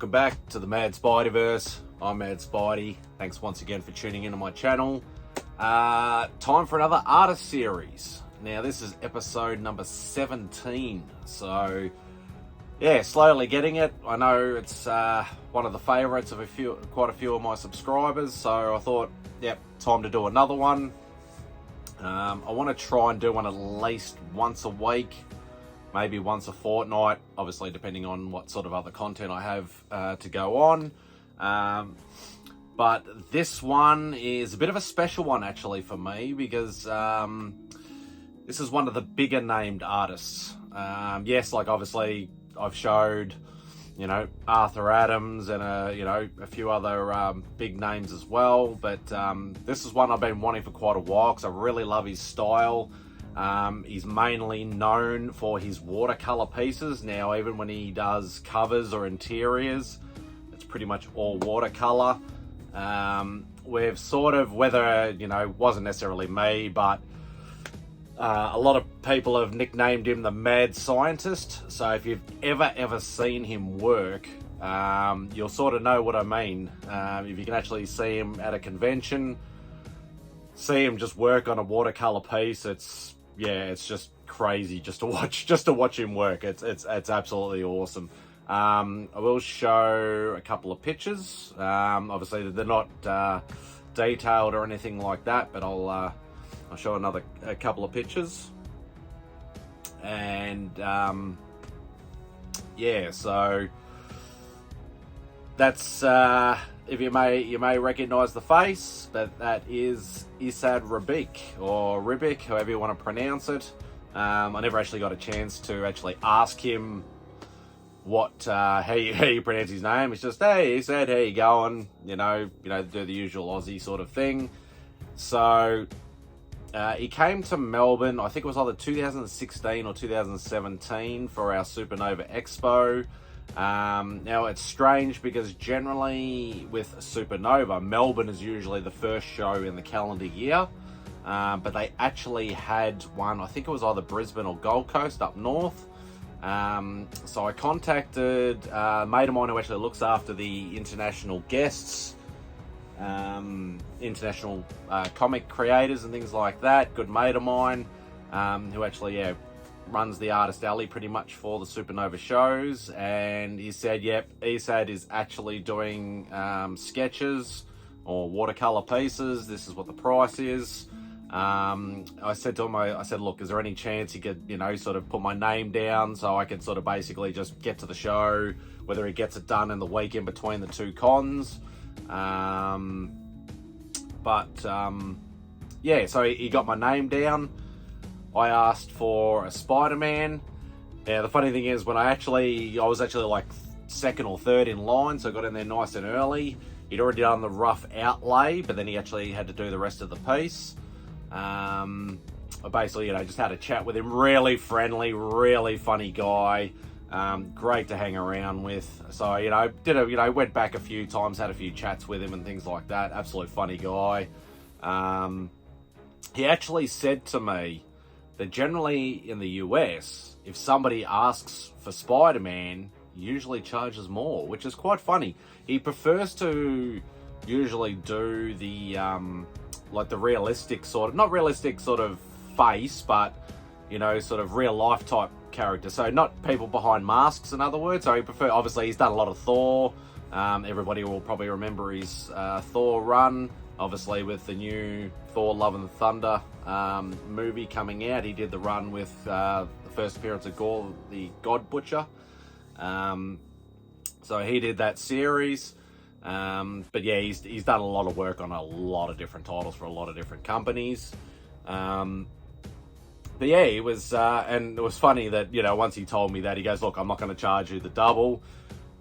welcome back to the MadSpideyverse. I'm MadSpidey. Thanks once again for tuning into my channel. Time for another artist series. Now this is episode number 17. So yeah, slowly getting it. I know it's one of the favorites of quite a few of my subscribers. So I thought, yep, time to do another one. I want to try and do one at least once a week. Maybe once a fortnight, obviously depending on what sort of other content I have to go on. But this one is a bit of a special one actually for me because this is one of the bigger named artists. Yes, like obviously I've showed, you know, Arthur Adams and a few other big names as well. But this is one I've been wanting for quite a while because I really love his style. He's mainly known for his watercolor pieces. Now, even when he does covers or interiors, it's pretty much all watercolor. We've sort of, whether, wasn't necessarily me, but a lot of people have nicknamed him the Mad Scientist. So if you've ever seen him work, you'll sort of know what I mean. If you can actually see him at a convention, see him just work on a watercolor piece, it's just crazy just to watch him work. It's absolutely awesome. I will show a couple of pictures. Obviously they're not detailed or anything like that, but I'll show a couple of pictures. And so that's if you may recognize the face, but that is Esad Ribic, or Ribic, however you want to pronounce it. I never actually got a chance to actually ask him how you pronounce his name. It's just, hey Esad, how you going? Do the usual Aussie sort of thing. So he came to Melbourne, I think it was either 2016 or 2017 for our Supernova Expo. Now it's strange because generally with Supernova, Melbourne is usually the first show in the calendar year, but they actually had one, I think it was either Brisbane or Gold Coast up north. So I contacted a mate of mine who actually looks after the international guests, international comic creators and things like that. Good mate of mine, who actually runs the artist alley pretty much for the Supernova shows, and he said, yep, Esad is actually doing sketches or watercolor pieces. This is what the price is. I said to him, I said, look, is there any chance you could, sort of put my name down so I could sort of basically just get to the show, whether he gets it done in the week in between the two cons. So he got my name down. I asked for a Spider-Man. Yeah, the funny thing is, I was actually like second or third in line, so I got in there nice and early. He'd already done the rough outlay, but then he actually had to do the rest of the piece. I basically, just had a chat with him. Really friendly, really funny guy. Great to hang around with. So, went back a few times, had a few chats with him and things like that. Absolute funny guy. He actually said to me that generally in the US, if somebody asks for Spider-Man, he usually charges more, which is quite funny. He prefers to usually do the like the realistic not realistic sort of face, but sort of real life type character. So not people behind masks, in other words. So obviously he's done a lot of Thor. Everybody will probably remember his Thor run. Obviously with the new Thor Love and Thunder movie coming out, he did the run with the first appearance of Gore the God Butcher. So he did that series. But yeah, he's done a lot of work on a lot of different titles for a lot of different companies. But yeah, it was, and it was funny that, once he told me that, he goes, look, I'm not going to charge you the double.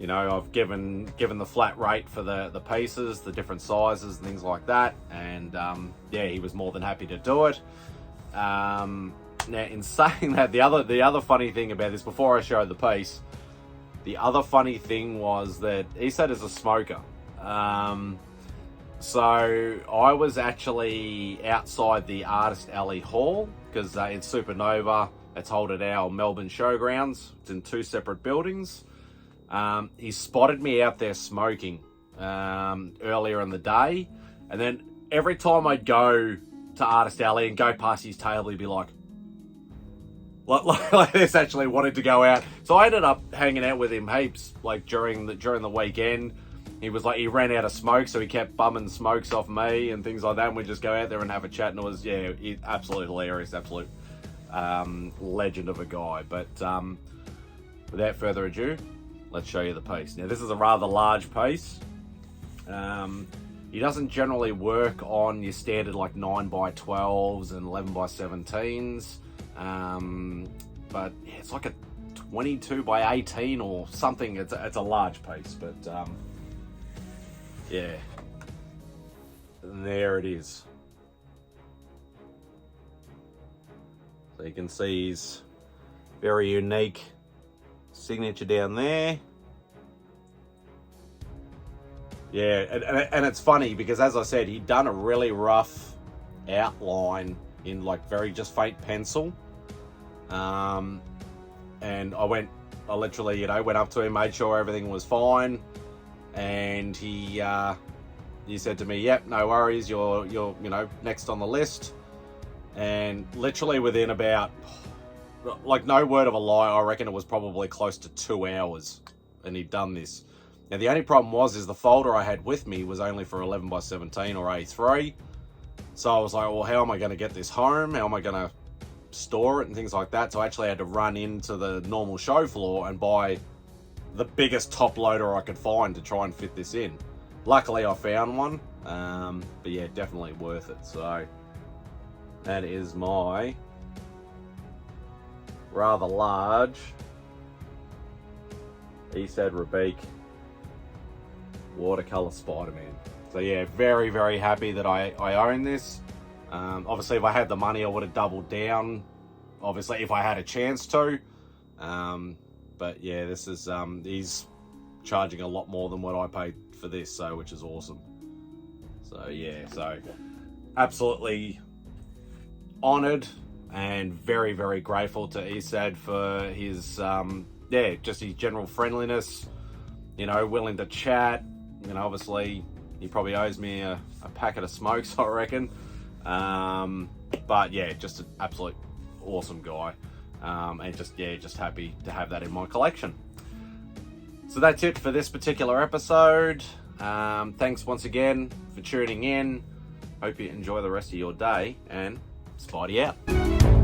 I've given the flat rate for the pieces, the different sizes and things like that. And he was more than happy to do it. Now, in saying that, the other funny thing about this, before I show the piece, the other funny thing was that Esad is a smoker. So I was actually outside the Artist Alley Hall because it's Supernova. It's held at our Melbourne showgrounds. It's in two separate buildings. He spotted me out there smoking earlier in the day, and then every time I'd go to Artist Alley and go past his table, he'd be like this, actually wanted to go out. So I ended up hanging out with him heaps, like during the weekend. He was like, he ran out of smoke, so he kept bumming smokes off me and things like that, and we'd just go out there and have a chat, and it was, yeah, absolutely hilarious, absolute legend of a guy. But without further ado, let's show you the piece. Now, this is a rather large piece. He doesn't generally work on your standard like 9x12s and 11x17s, but yeah, it's like a 22x18 or something. It's a large piece, but yeah, there it is. So you can see his very unique signature down there. Yeah, and it's funny because, as I said, he'd done a really rough outline in like very just faint pencil. And I literally, went up to him, made sure everything was fine, and he said to me, "Yep, no worries, you're next on the list." And literally within about, like, no word of a lie, I reckon it was probably close to 2 hours, and he'd done this. Now, the only problem is the folder I had with me was only for 11x17 or A3. So I was like, well, how am I going to get this home? How am I going to store it and things like that? So I actually had to run into the normal show floor and buy the biggest top loader I could find to try and fit this in. Luckily, I found one. But yeah, definitely worth it. So that is my rather large Esad Ribic watercolor Spider-Man. So yeah, very, very happy that I own this. Obviously, if I had the money, I would have doubled down, obviously, if I had a chance to. But yeah, this is, he's charging a lot more than what I paid for this, so, which is awesome. So yeah, so absolutely honored and very, very grateful to Esad for his, just his general friendliness, willing to chat. Obviously, he probably owes me a packet of smokes, I reckon. But yeah, just an absolute awesome guy. And just happy to have that in my collection. So that's it for this particular episode. Thanks once again for tuning in. Hope you enjoy the rest of your day, and Spidey out.